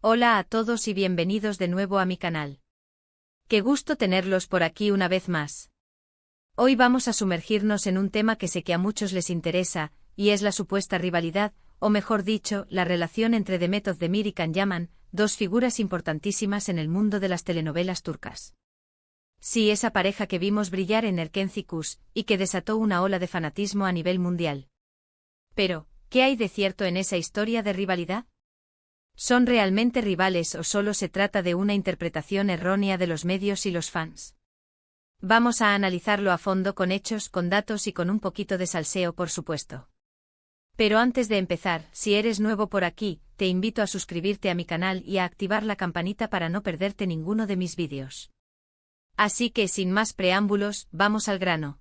Hola a todos y bienvenidos de nuevo a mi canal. Qué gusto tenerlos por aquí una vez más. Hoy vamos a sumergirnos en un tema que sé que a muchos les interesa, y es la supuesta rivalidad, o mejor dicho, la relación entre Demet Özdemir y Can Yaman, dos figuras importantísimas en el mundo de las telenovelas turcas. Sí, esa pareja que vimos brillar en Erkenci Kuş, y que desató una ola de fanatismo a nivel mundial. Pero, ¿qué hay de cierto en esa historia de rivalidad? ¿Son realmente rivales o solo se trata de una interpretación errónea de los medios y los fans? Vamos a analizarlo a fondo con hechos, con datos y con un poquito de salseo, por supuesto. Pero antes de empezar, si eres nuevo por aquí, te invito a suscribirte a mi canal y a activar la campanita para no perderte ninguno de mis vídeos. Así que sin más preámbulos, vamos al grano.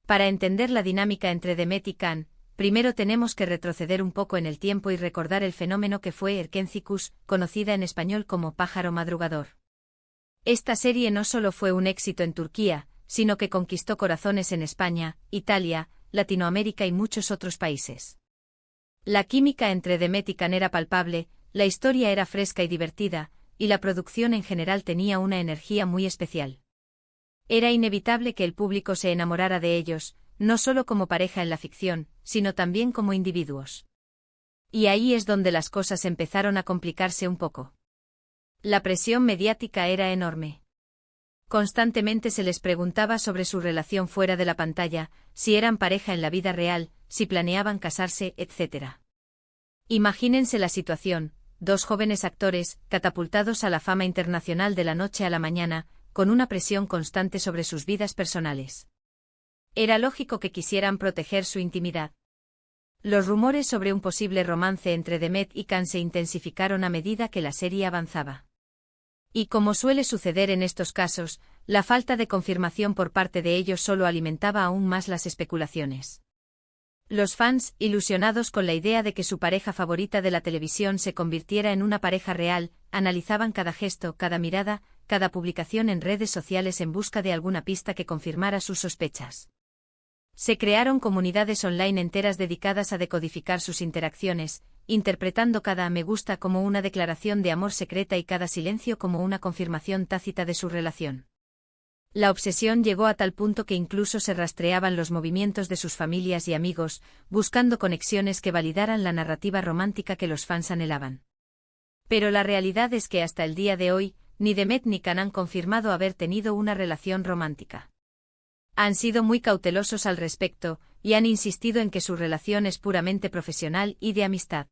Para entender la dinámica entre Demet y Can, primero tenemos que retroceder un poco en el tiempo y recordar el fenómeno que fue Erkenci Kuş, conocida en español como Pájaro Madrugador. Esta serie no solo fue un éxito en Turquía, sino que conquistó corazones en España, Italia, Latinoamérica y muchos otros países. La química entre Demet y Can era palpable, la historia era fresca y divertida, y la producción en general tenía una energía muy especial. Era inevitable que el público se enamorara de ellos, no solo como pareja en la ficción, sino también como individuos. Y ahí es donde las cosas empezaron a complicarse un poco. La presión mediática era enorme. Constantemente se les preguntaba sobre su relación fuera de la pantalla, si eran pareja en la vida real, si planeaban casarse, etc. Imagínense la situación: dos jóvenes actores, catapultados a la fama internacional de la noche a la mañana, con una presión constante sobre sus vidas personales. Era lógico que quisieran proteger su intimidad. Los rumores sobre un posible romance entre Demet y Can se intensificaron a medida que la serie avanzaba. Y como suele suceder en estos casos, la falta de confirmación por parte de ellos solo alimentaba aún más las especulaciones. Los fans, ilusionados con la idea de que su pareja favorita de la televisión se convirtiera en una pareja real, analizaban cada gesto, cada mirada, cada publicación en redes sociales en busca de alguna pista que confirmara sus sospechas. Se crearon comunidades online enteras dedicadas a decodificar sus interacciones, interpretando cada me gusta como una declaración de amor secreta y cada silencio como una confirmación tácita de su relación. La obsesión llegó a tal punto que incluso se rastreaban los movimientos de sus familias y amigos, buscando conexiones que validaran la narrativa romántica que los fans anhelaban. Pero la realidad es que hasta el día de hoy, ni Demet ni Can han confirmado haber tenido una relación romántica. Han sido muy cautelosos al respecto, y han insistido en que su relación es puramente profesional y de amistad.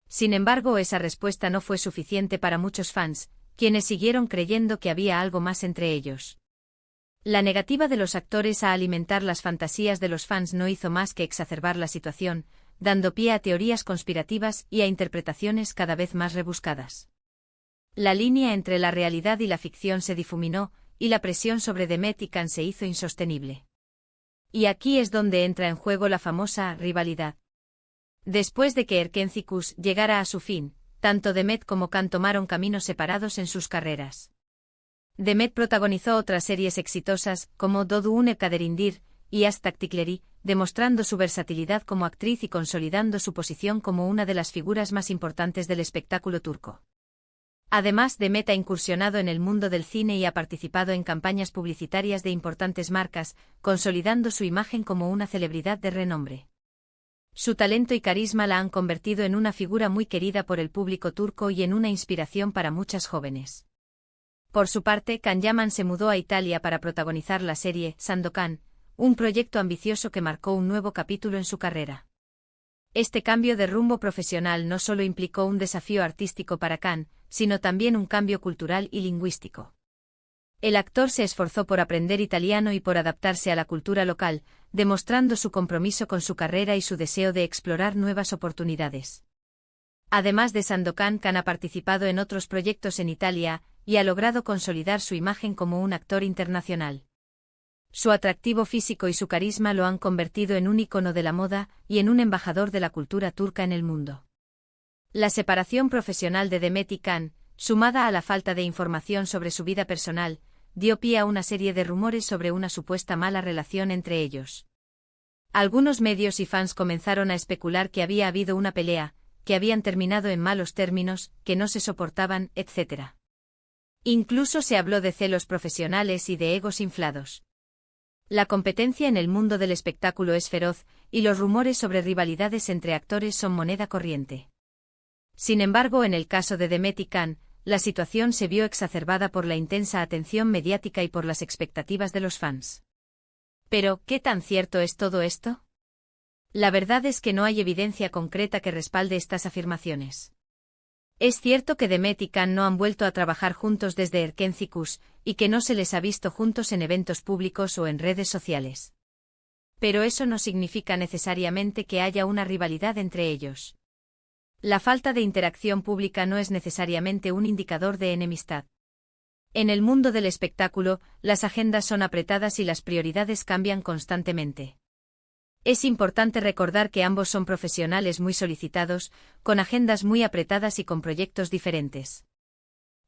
Sin embargo, esa respuesta no fue suficiente para muchos fans, quienes siguieron creyendo que había algo más entre ellos. La negativa de los actores a alimentar las fantasías de los fans no hizo más que exacerbar la situación, dando pie a teorías conspirativas y a interpretaciones cada vez más rebuscadas. La línea entre la realidad y la ficción se difuminó, y la presión sobre Demet y Can se hizo insostenible. Y aquí es donde entra en juego la famosa rivalidad. Después de que Erkenci Kuş llegara a su fin, tanto Demet como Can tomaron caminos separados en sus carreras. Demet protagonizó otras series exitosas, como Doğduğun Kaderindir y Aşk Taktikleri, demostrando su versatilidad como actriz y consolidando su posición como una de las figuras más importantes del espectáculo turco. Además, Demet ha incursionado en el mundo del cine y ha participado en campañas publicitarias de importantes marcas, consolidando su imagen como una celebridad de renombre. Su talento y carisma la han convertido en una figura muy querida por el público turco y en una inspiración para muchas jóvenes. Por su parte, Can Yaman se mudó a Italia para protagonizar la serie Sandokan, un proyecto ambicioso que marcó un nuevo capítulo en su carrera. Este cambio de rumbo profesional no solo implicó un desafío artístico para Can, sino también un cambio cultural y lingüístico. El actor se esforzó por aprender italiano y por adaptarse a la cultura local, demostrando su compromiso con su carrera y su deseo de explorar nuevas oportunidades. Además de Sandokan, Can ha participado en otros proyectos en Italia y ha logrado consolidar su imagen como un actor internacional. Su atractivo físico y su carisma lo han convertido en un ícono de la moda y en un embajador de la cultura turca en el mundo. La separación profesional de Demet y Can, sumada a la falta de información sobre su vida personal, dio pie a una serie de rumores sobre una supuesta mala relación entre ellos. Algunos medios y fans comenzaron a especular que había habido una pelea, que habían terminado en malos términos, que no se soportaban, etc. Incluso se habló de celos profesionales y de egos inflados. La competencia en el mundo del espectáculo es feroz, y los rumores sobre rivalidades entre actores son moneda corriente. Sin embargo, en el caso de Demet y Can, la situación se vio exacerbada por la intensa atención mediática y por las expectativas de los fans. Pero, ¿qué tan cierto es todo esto? La verdad es que no hay evidencia concreta que respalde estas afirmaciones. Es cierto que Demet y Can no han vuelto a trabajar juntos desde Erkenci-Kuş, y que no se les ha visto juntos en eventos públicos o en redes sociales. Pero eso no significa necesariamente que haya una rivalidad entre ellos. La falta de interacción pública no es necesariamente un indicador de enemistad. En el mundo del espectáculo, las agendas son apretadas y las prioridades cambian constantemente. Es importante recordar que ambos son profesionales muy solicitados, con agendas muy apretadas y con proyectos diferentes.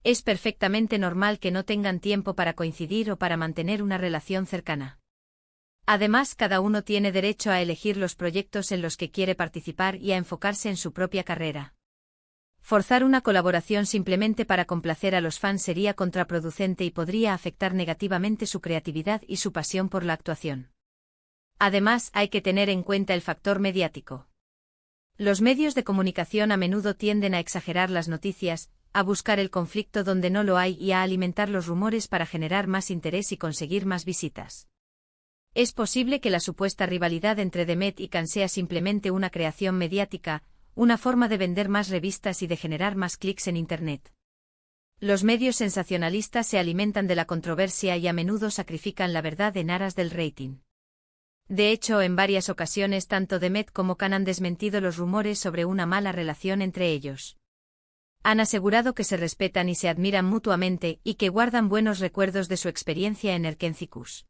Es perfectamente normal que no tengan tiempo para coincidir o para mantener una relación cercana. Además, cada uno tiene derecho a elegir los proyectos en los que quiere participar y a enfocarse en su propia carrera. Forzar una colaboración simplemente para complacer a los fans sería contraproducente y podría afectar negativamente su creatividad y su pasión por la actuación. Además, hay que tener en cuenta el factor mediático. Los medios de comunicación a menudo tienden a exagerar las noticias, a buscar el conflicto donde no lo hay y a alimentar los rumores para generar más interés y conseguir más visitas. Es posible que la supuesta rivalidad entre Demet y Can sea simplemente una creación mediática, una forma de vender más revistas y de generar más clics en Internet. Los medios sensacionalistas se alimentan de la controversia y a menudo sacrifican la verdad en aras del rating. De hecho, en varias ocasiones tanto Demet como Can han desmentido los rumores sobre una mala relación entre ellos. Han asegurado que se respetan y se admiran mutuamente y que guardan buenos recuerdos de su experiencia en Erkenci-Kuş.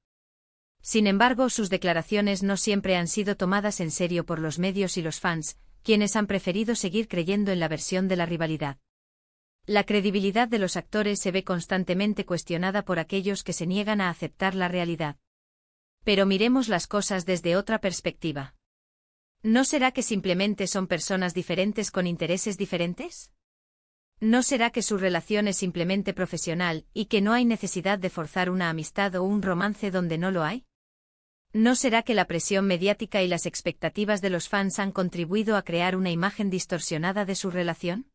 Sin embargo, sus declaraciones no siempre han sido tomadas en serio por los medios y los fans, quienes han preferido seguir creyendo en la versión de la rivalidad. La credibilidad de los actores se ve constantemente cuestionada por aquellos que se niegan a aceptar la realidad. Pero miremos las cosas desde otra perspectiva. ¿No será que simplemente son personas diferentes con intereses diferentes? ¿No será que su relación es simplemente profesional y que no hay necesidad de forzar una amistad o un romance donde no lo hay? ¿No será que la presión mediática y las expectativas de los fans han contribuido a crear una imagen distorsionada de su relación?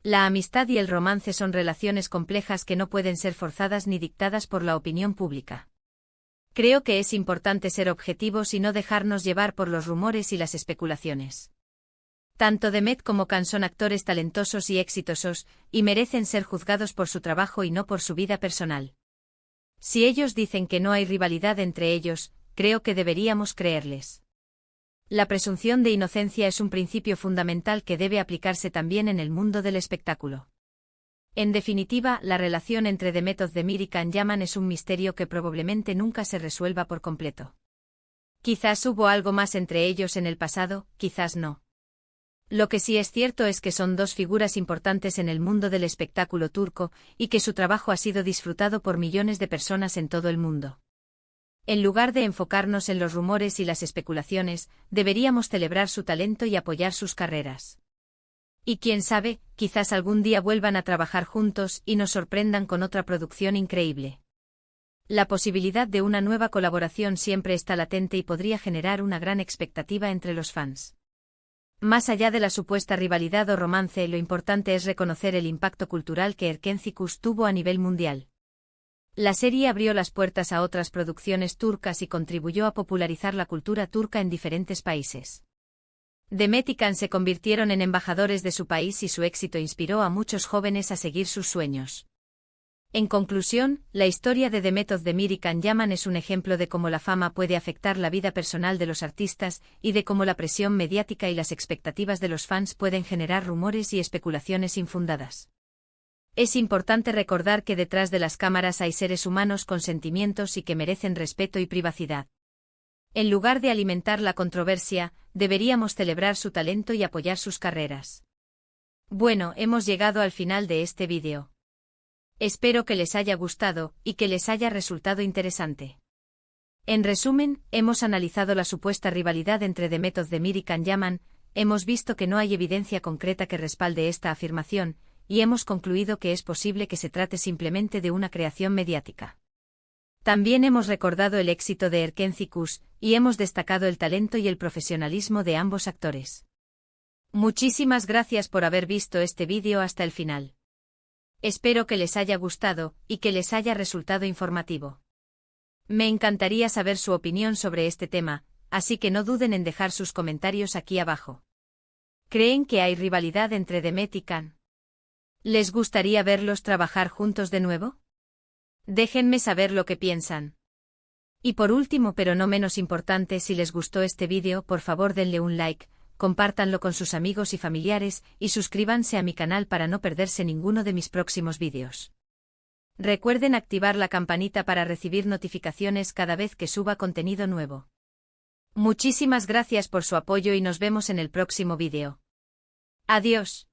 La amistad y el romance son relaciones complejas que no pueden ser forzadas ni dictadas por la opinión pública. Creo que es importante ser objetivos y no dejarnos llevar por los rumores y las especulaciones. Tanto Demet como Can son actores talentosos y exitosos, y merecen ser juzgados por su trabajo y no por su vida personal. Si ellos dicen que no hay rivalidad entre ellos, creo que deberíamos creerles. La presunción de inocencia es un principio fundamental que debe aplicarse también en el mundo del espectáculo. En definitiva, la relación entre Demet Özdemir y Can Yaman es un misterio que probablemente nunca se resuelva por completo. Quizás hubo algo más entre ellos en el pasado, quizás no. Lo que sí es cierto es que son dos figuras importantes en el mundo del espectáculo turco, y que su trabajo ha sido disfrutado por millones de personas en todo el mundo. En lugar de enfocarnos en los rumores y las especulaciones, deberíamos celebrar su talento y apoyar sus carreras. Y quién sabe, quizás algún día vuelvan a trabajar juntos y nos sorprendan con otra producción increíble. La posibilidad de una nueva colaboración siempre está latente y podría generar una gran expectativa entre los fans. Más allá de la supuesta rivalidad o romance, lo importante es reconocer el impacto cultural que Erkenci-Kuş tuvo a nivel mundial. La serie abrió las puertas a otras producciones turcas y contribuyó a popularizar la cultura turca en diferentes países. Demet y Can se convirtieron en embajadores de su país y su éxito inspiró a muchos jóvenes a seguir sus sueños. En conclusión, la historia de Demet Özdemir y Can Yaman es un ejemplo de cómo la fama puede afectar la vida personal de los artistas y de cómo la presión mediática y las expectativas de los fans pueden generar rumores y especulaciones infundadas. Es importante recordar que detrás de las cámaras hay seres humanos con sentimientos y que merecen respeto y privacidad. En lugar de alimentar la controversia, deberíamos celebrar su talento y apoyar sus carreras. Bueno, hemos llegado al final de este vídeo. Espero que les haya gustado y que les haya resultado interesante. En resumen, hemos analizado la supuesta rivalidad entre Demet Özdemir y Can Yaman, hemos visto que no hay evidencia concreta que respalde esta afirmación, y hemos concluido que es posible que se trate simplemente de una creación mediática. También hemos recordado el éxito de Erkencicus, y hemos destacado el talento y el profesionalismo de ambos actores. Muchísimas gracias por haber visto este vídeo hasta el final. Espero que les haya gustado, y que les haya resultado informativo. Me encantaría saber su opinión sobre este tema, así que no duden en dejar sus comentarios aquí abajo. ¿Creen que hay rivalidad entre Demet y Can? ¿Les gustaría verlos trabajar juntos de nuevo? Déjenme saber lo que piensan. Y por último, pero no menos importante, si les gustó este vídeo, por favor denle un like, compártanlo con sus amigos y familiares, y suscríbanse a mi canal para no perderse ninguno de mis próximos vídeos. Recuerden activar la campanita para recibir notificaciones cada vez que suba contenido nuevo. Muchísimas gracias por su apoyo y nos vemos en el próximo vídeo. Adiós.